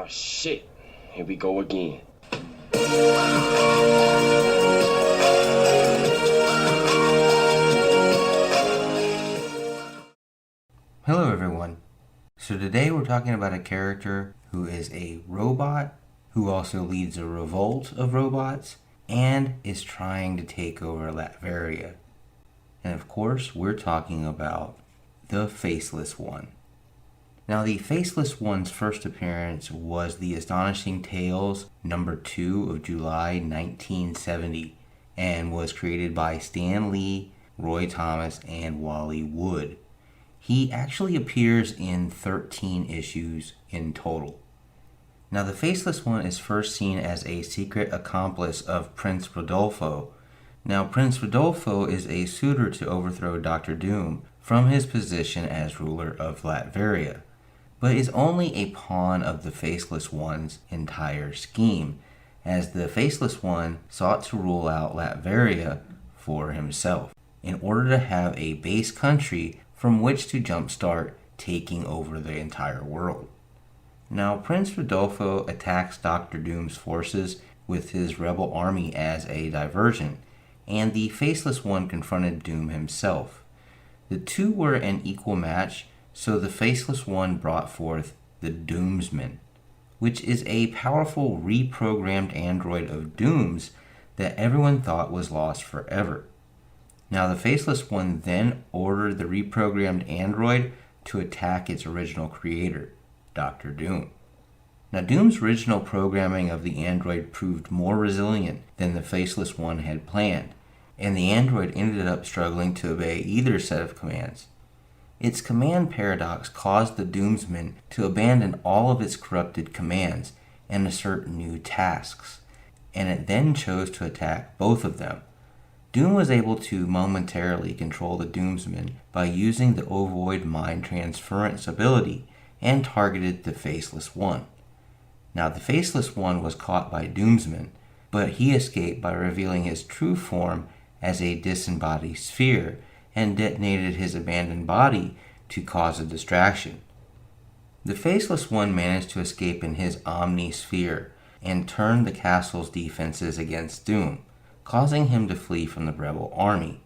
shit. Here we go again. Hello everyone. So today we're talking about a character who is a robot, who also leads a revolt of robots, and is trying to take over Latveria. And of course, we're talking about the Faceless One. Now, the Faceless One's first appearance was the Astonishing Tales #2 of July 1970 and was created by Stan Lee, Roy Thomas, and Wally Wood. He actually appears in 13 issues in total. Now, the Faceless One is first seen as a secret accomplice of Prince Rodolfo. Now, Prince Rodolfo is a suitor to overthrow Dr. Doom from his position as ruler of Latveria, but is only a pawn of the Faceless One's entire scheme, as the Faceless One sought to rule out Latveria for himself in order to have a base country from which to jumpstart taking over the entire world. Now, Prince Rodolfo attacks Dr. Doom's forces with his rebel army as a diversion, and the Faceless One confronted Doom himself. The two were an equal match, so the Faceless One brought forth the Doomsman, which is a powerful reprogrammed android of Doom's that everyone thought was lost forever. Now, the Faceless One then ordered the reprogrammed android to attack its original creator, Dr. Doom. Now, Doom's original programming of the android proved more resilient than the Faceless One had planned, and the android ended up struggling to obey either set of commands. Its command paradox caused the Doomsman to abandon all of its corrupted commands and assert new tasks, and it then chose to attack both of them. Doom was able to momentarily control the Doomsman by using the ovoid mind transference ability and targeted the Faceless One. Now, the Faceless One was caught by Doomsman, but he escaped by revealing his true form as a disembodied sphere and detonated his abandoned body to cause a distraction. The Faceless One managed to escape in his Omni-Sphere and turned the castle's defenses against Doom, causing him to flee from the rebel army.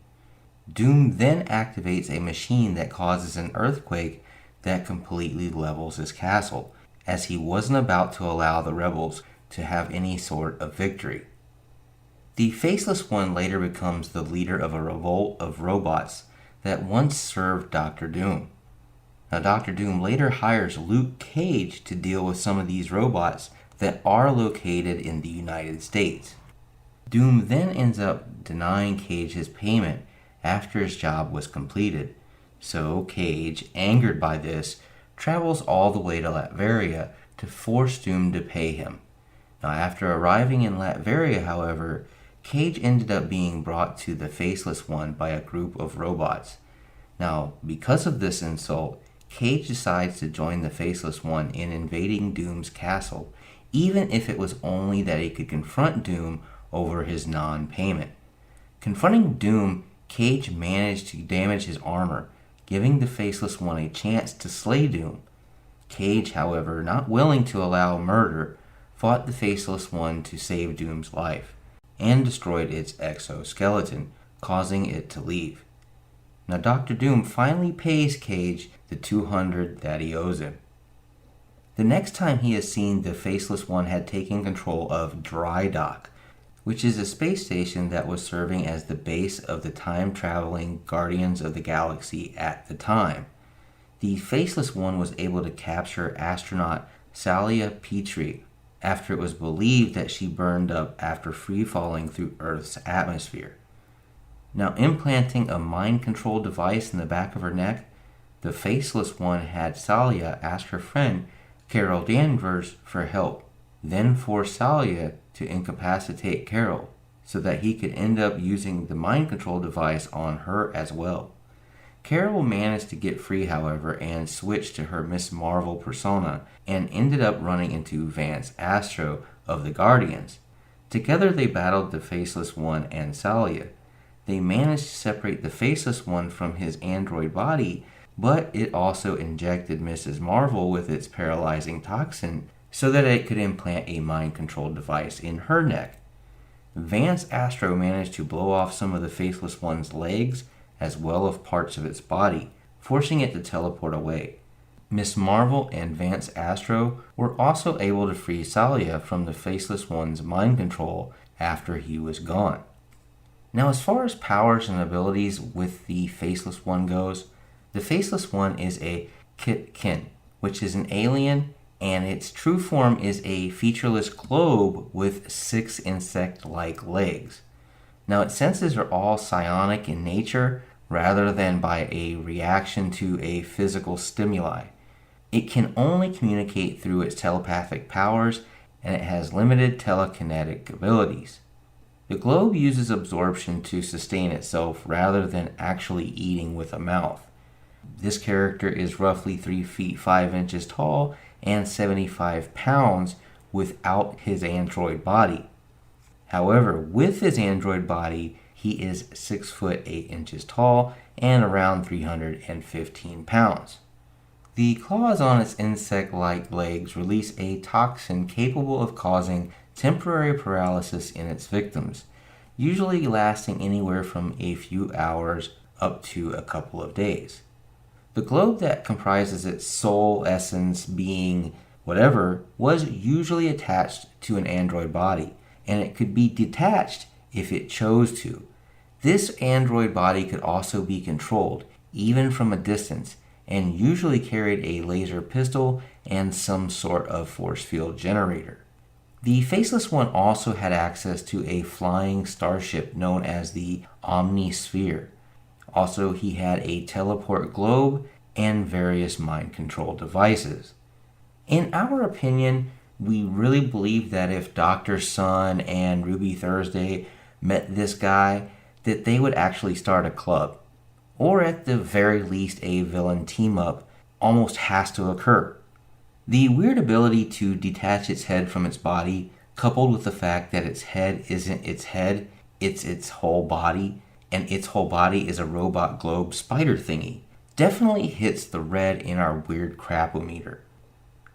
Doom then activates a machine that causes an earthquake that completely levels his castle, as he wasn't about to allow the rebels to have any sort of victory. The Faceless One later becomes the leader of a revolt of robots that once served Dr. Doom. Now, Dr. Doom later hires Luke Cage to deal with some of these robots that are located in the United States. Doom then ends up denying Cage his payment after his job was completed, so Cage, angered by this, travels all the way to Latveria to force Doom to pay him. Now, after arriving in Latveria, however, Cage ended up being brought to the Faceless One by a group of robots. Now, because of this insult, Cage decides to join the Faceless One in invading Doom's castle, even if it was only that he could confront Doom over his non-payment. Confronting Doom, Cage managed to damage his armor, giving the Faceless One a chance to slay Doom. Cage, however, not willing to allow murder, fought the Faceless One to save Doom's life, and destroyed its exoskeleton, causing it to leave. Now, Dr. Doom finally pays Cage the $200 that he owes him. The next time he is seen, the Faceless One had taken control of Dry Dock, which is a space station that was serving as the base of the time-traveling Guardians of the Galaxy at the time. The Faceless One was able to capture astronaut Salia Petrie after it was believed that she burned up after free-falling through Earth's atmosphere. Now, implanting a mind-control device in the back of her neck, the Faceless One had Salia ask her friend Carol Danvers for help, then forced Salia to incapacitate Carol so that he could end up using the mind control device on her as well. Carol managed to get free, however, and switched to her Miss Marvel persona and ended up running into Vance Astro of the Guardians. Together they battled the Faceless One and Salia. They managed to separate the Faceless One from his android body, but it also injected Mrs. Marvel with its paralyzing toxin so that it could implant a mind control device in her neck. Vance Astro managed to blow off some of the Faceless One's legs as well as parts of its body, forcing it to teleport away. Miss Marvel and Vance Astro were also able to free Salia from the Faceless One's mind control after he was gone. Now, as far as powers and abilities with the Faceless One goes, the Faceless One is a Kitkin, which is an alien, and its true form is a featureless globe with 6 insect-like legs. Now, its senses are all psionic in nature rather than by a reaction to a physical stimuli. It can only communicate through its telepathic powers, and it has limited telekinetic abilities. The globe uses absorption to sustain itself rather than actually eating with a mouth. This character is roughly 3 feet 5 inches tall and 75 pounds without his android body. However, with his android body, he is 6 foot 8 inches tall and around 315 pounds. The claws on its insect-like legs release a toxin capable of causing temporary paralysis in its victims, usually lasting anywhere from a few hours up to a couple of days. The globe that comprises its soul, essence, being, whatever, was usually attached to an android body, and it could be detached if it chose to. This android body could also be controlled, even from a distance, and usually carried a laser pistol and some sort of force field generator. The Faceless One also had access to a flying starship known as the Omnisphere. Also, he had a teleport globe and various mind control devices. In our opinion, we really believe that if Dr. Sun and Ruby Thursday met this guy, that they would actually start a club. Or at the very least, a villain team-up almost has to occur. The weird ability to detach its head from its body, coupled with the fact that its head isn't its head, it's its whole body, and its whole body is a robot globe spider thingy, definitely hits the red in our weird crap-o-meter.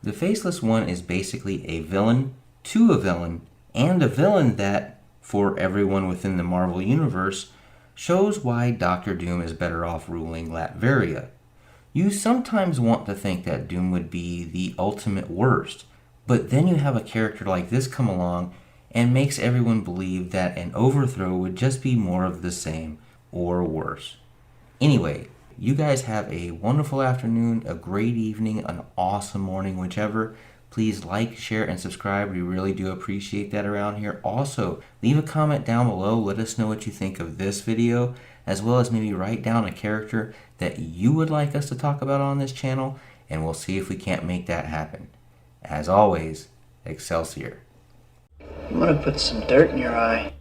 The Faceless One is basically a villain to a villain, and a villain that, for everyone within the Marvel Universe, shows why Doctor Doom is better off ruling Latveria. You sometimes want to think that Doom would be the ultimate worst, but then you have a character like this come along and makes everyone believe that an overthrow would just be more of the same, or worse. Anyway, you guys have a wonderful afternoon, a great evening, an awesome morning, whichever. Please like, share, and subscribe. We really do appreciate that around here. Also, leave a comment down below. Let us know what you think of this video, as well as maybe write down a character that you would like us to talk about on this channel, and we'll see if we can't make that happen. As always, Excelsior. I'm gonna put some dirt in your eye.